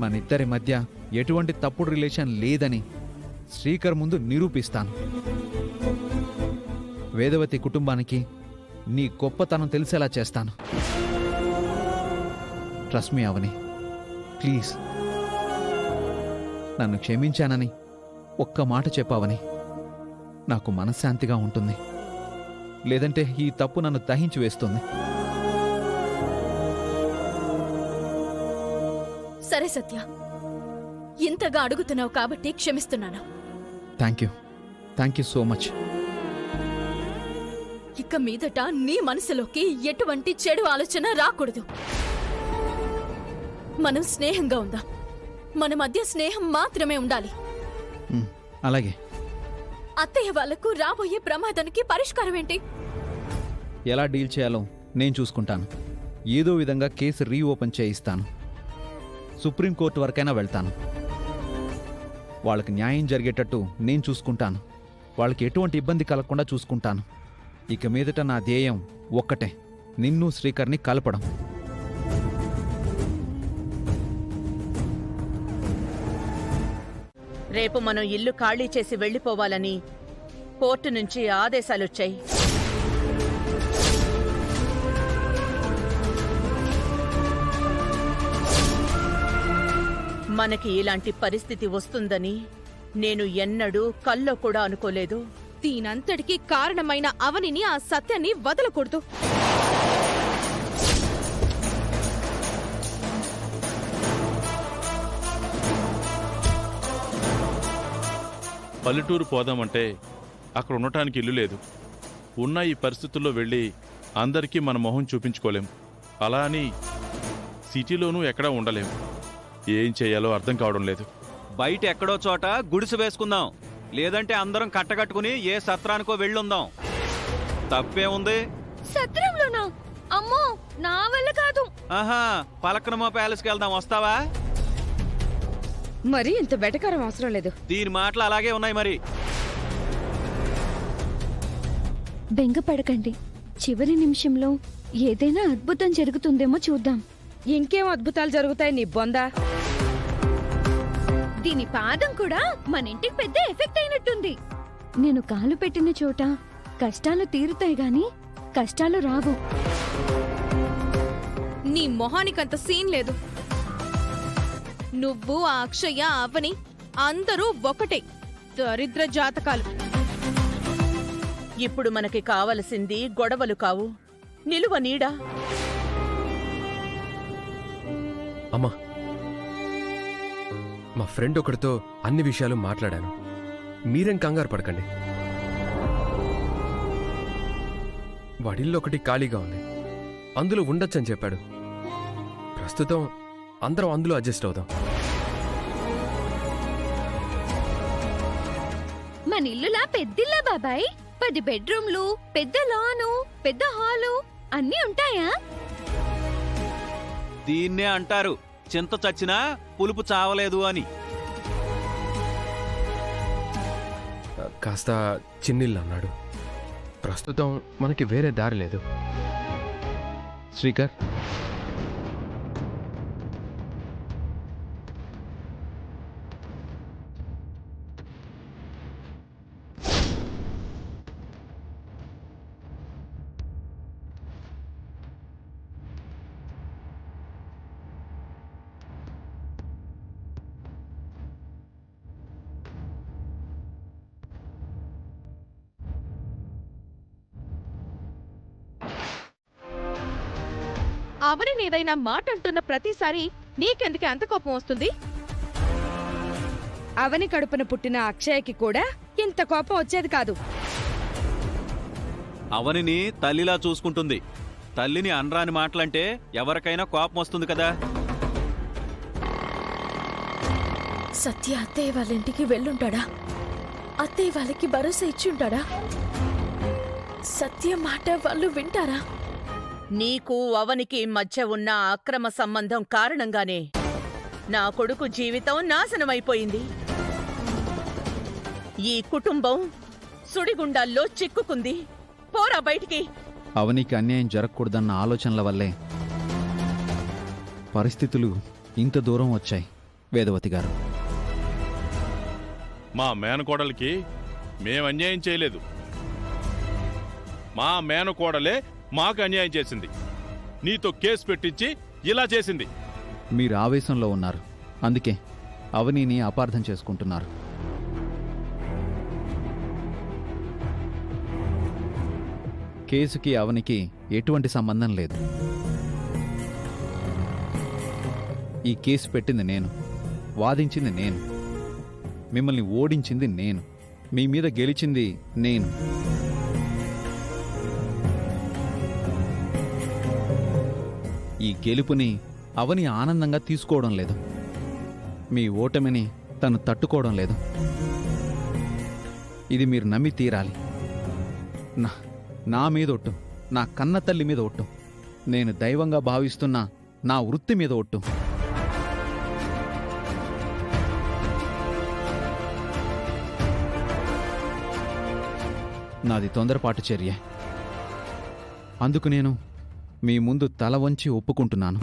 మనిద్దరి మధ్య ఎటువంటి తప్పుడు రిలేషన్ లేదని శ్రీకర్ ముందు నిరూపిస్తాను. వేదవతి కుటుంబానికి నీ గొప్పతనం తెలిసేలా చేస్తాను. Trust me Avani, please. నన్ను క్షమించానని ఒక్క మాట చెప్పావని నాకు మనశ్శాంతిగా ఉంటుంది. లేదంటే ఈ తప్పు నన్ను దహించి వేస్తుంది. సరే సత్య, ఇంతగా అడుగుతున్నావు కాబట్టి క్షమిస్తున్నాను. Thank you so much. ఇక మీదట నీ మనసులోకి ఎటువంటి చెడు ఆలోచన రాకూడదు. మనం స్నేహంగా ఉందాం. మన మధ్య స్నేహం మాత్రమే ఉండాలి. అలాగే. అత్తయ్య వాళ్లకు రాబోయే ప్రమాదానికి పరిష్కారం ఏంటి? ఎలా డీల్ చేయాలో నేను చూసుకుంటాను. ఏదో విధంగా కేసు రీఓపెన్ చేయిస్తాను. సుప్రీంకోర్టు వరకైనా వెళ్తాను. వాళ్ళకి న్యాయం జరిగేటట్టు నేను చూసుకుంటాను. వాళ్ళకి ఎటువంటి ఇబ్బంది కలగకుండా చూసుకుంటాను. ఇక మీదట నా ధ్యేయం ఒక్కటే, నిన్ను శ్రీకర్ని కలపడం. రేపు మనం ఇల్లు ఖాళీ చేసి వెళ్లిపోవాలని కోర్టు నుంచి ఆదేశాలొచ్చాయి. మనకి ఇలాంటి పరిస్థితి వస్తుందని నేను ఎన్నడూ కల్లో కూడా అనుకోలేదు. దీనంతటికీ కారణమైన అవనిని, ఆ సత్యాన్ని వదలకూడదు. పల్లెటూరు పోదామంటే అక్కడ ఉండటానికి ఇల్లు లేదు. ఉన్న ఈ పరిస్థితుల్లో వెళ్ళి అందరికీ మన మొహం చూపించుకోలేం. అలా అని సిటీలోనూ ఎక్కడా ఉండలేం. ఏం చేయాలో అర్థం కావడం లేదు. బయట ఎక్కడో చోట గుడిసె వేసుకుందాం. లేదంటే అందరం కట్టకట్టుకుని ఏ సత్రానికో వెళ్ళుందాం. తప్పే ఉంది? సత్రంలోనా? అమ్మో, నా వల్ల కాదు. ఆహా, పలకనమో ప్యాలెస్కి వెళ్దాం, వస్తావా? మరి ఇంత వెటకారం అవసరం లేదు. దీని మాటలు అలాగే ఉన్నాయి. మరి బెంగపడకండి. చివరి నిమిషంలో ఏదైనా అద్భుతం జరుగుతుందేమో చూద్దాం. ఇంకేం అద్భుతాలు జరుగుతాయి నీ బొందా? దీని పాదం కూడా మన ఇంటికి పెద్ద ఎఫెక్ట్ అయినట్టుంది. నేను కాలు పెట్టిన చోట కష్టాలు తీరుతాయి గాని కష్టాలు రావు. నీ మొహానికంత సీన్ లేదు. నువ్వు, ఆ అక్షయ్య, అవని అందరూ ఒకటే. దరిద్ర జాతకాలు. ఇప్పుడు మనకి కావలసింది గొడవలు కావు, నిలువ నీడ. అమ్మా, మా ఫ్రెండ్ ఒకడితో అన్ని విషయాలు మాట్లాడాను. మీరేం కంగారు పడకండి. వాడిల్లు ఒకటి ఖాళీగా ఉంది, అందులో ఉండొచ్చని చెప్పాడు. ప్రస్తుతం అందరం అందులో అడ్జస్ట్ అవుదాం. మన ఇల్లులా పెద్దిల్లా బాబాయ్? 10 బెడ్రూమ్లు, పెద్ద లాను, పెద్ద హాలు అన్నీ ఉంటాయా? దీన్నే అంటారు చింత చచ్చినా పులుపు చావలేదు అని. కాస్త చిన్నిల్లు అన్నాడు. ప్రస్తుతం మనకి వేరే దారి లేదు. శ్రీకర్, అవని ఏదైనా మాట అంటున్న ప్రతిసారి నీకెందుకు అంత కోపం వస్తుంది? అవని కడుపున పుట్టిన అక్షయకి కూడా ఇంత కోపం వచ్చేది కాదు. అవనిని తల్లిలా చూసుకుంటుంది. తల్లిని అనరాని మాటలంటే ఎవరికైనా కోపం వస్తుంది కదా. సత్య అత్తయ్య వాళ్ళ ఇంటికి వెళ్ళుంటాడా? అత్తయ్య వాళ్ళకి భరోసా ఇచ్చి ఉంటాడా? సత్య మాట వాళ్ళు వింటారా? నీకు అవనికి మధ్య ఉన్న అక్రమ సంబంధం కారణంగానే నా కొడుకు జీవితం నాశనమైపోయింది. ఈ కుటుంబం సుడిగుండాల్లో చిక్కుకుంది. పోరా బయటికి. అవనికి అన్యాయం జరగకూడదన్న ఆలోచనల వల్లే పరిస్థితులు ఇంత దూరం వచ్చాయి. వేదవతి గారు. మా మేనకోడలికి మేం అన్యాయం చేయలేదు. మా మేనకోడలే మాకు అన్యాయం చేసింది. నీతో కేసు పెట్టించి ఇలా చేసింది. మీరు ఆవేశంలో ఉన్నారు, అందుకే అవనీని అపార్థం చేసుకుంటున్నారు. కేసుకి అవనికి ఎటువంటి సంబంధం లేదు. ఈ కేసు పెట్టింది నేను, వాదించింది నేను, మిమ్మల్ని ఓడించింది నేను, మీ మీద గెలిచింది నేను. ఈ గెలుపుని అవని ఆనందంగా తీసుకోవడం లేదు, మీ ఓటమిని తను తట్టుకోవడం లేదు. ఇది మీరు నమ్మి తీరాలి. నా మీద ఒట్టు, నా కన్న తల్లి మీద ఒట్టు, నేను దైవంగా భావిస్తున్న నా వృత్తి మీద ఒట్టు. నాది తొందరపాటు చర్య, అందుకు నేను మీ ముందు తల వంచి ఒప్పుకుంటున్నాను.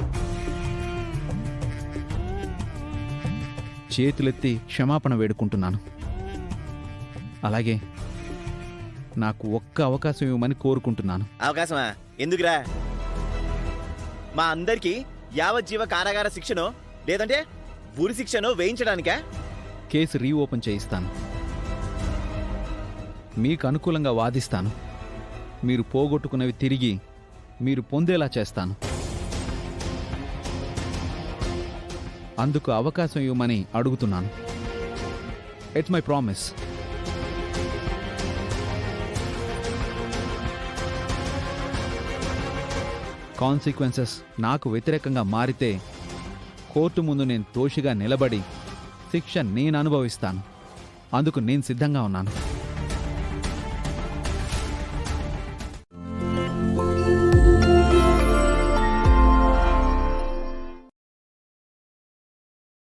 చేతులెత్తి క్షమాపణ వేడుకుంటున్నాను. అలాగే నాకు ఒక్క అవకాశం ఇవ్వమని కోరుకుంటున్నాను. అవకాశమా? ఎందుకురా? మా అందరికీ యావజ్జీవ కారాగార శిక్షను లేదంటే ఉరి శిక్షను వేయించడానికా? కేసు రీఓపెన్ చేయిస్తాను, మీకు అనుకూలంగా వాదిస్తాను, మీరు పోగొట్టుకున్నవి తిరిగి మీరు పొందేలా చేస్తాను. అందుకు అవకాశం ఇవ్వమని అడుగుతున్నాను. It's my promise. కాన్సిక్వెన్సెస్ నాకు వ్యతిరేకంగా మారితే కోర్టు ముందు నేను దోషిగా నిలబడి శిక్ష నేను అనుభవిస్తాను. అందుకు నేను సిద్ధంగా ఉన్నాను.